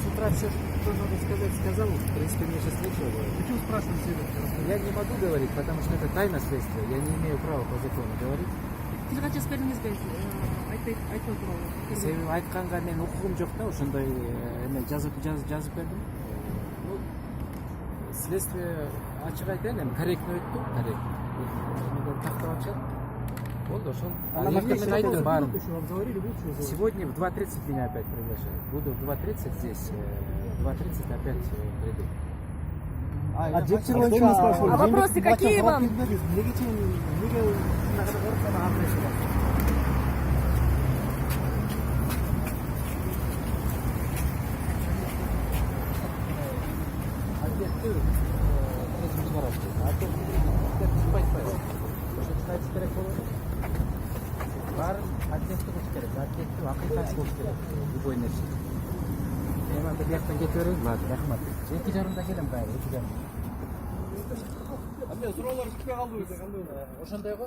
С утра все, что надо сказать, сказал. В принципе, мне сейчас нечего говорить. Почему спрашиваете следователя? Я не могу говорить, потому что это тайна следствия. Я не имею права по закону говорить. Тил качан бериңизби? Айтпай туралы. Себеби айтканга мен укугум жок да, ошондой эме жазып бердим. Ну, следствие ачык айтайын, эми корректно өттү, корректно. Тактап атышат. Болду, ошол. Мен айттым баарын. Вам говорили, лучше уже. Сегодня в 2:30 меня опять приглашают. Буду в 2:30 здесь, в 2:30 опять приду. А Джексон боюнча А вопросы какие вам? Баарын аддетти болуш керек, аддеттүү акыйкатчы болуш керек, любой нерсе. Мен анда бияктан кетип берейин, рахмат. 2:30 келем кайра, 2:30. Андай суроолор түшпөй калдыбы, кандай? Ошондой го.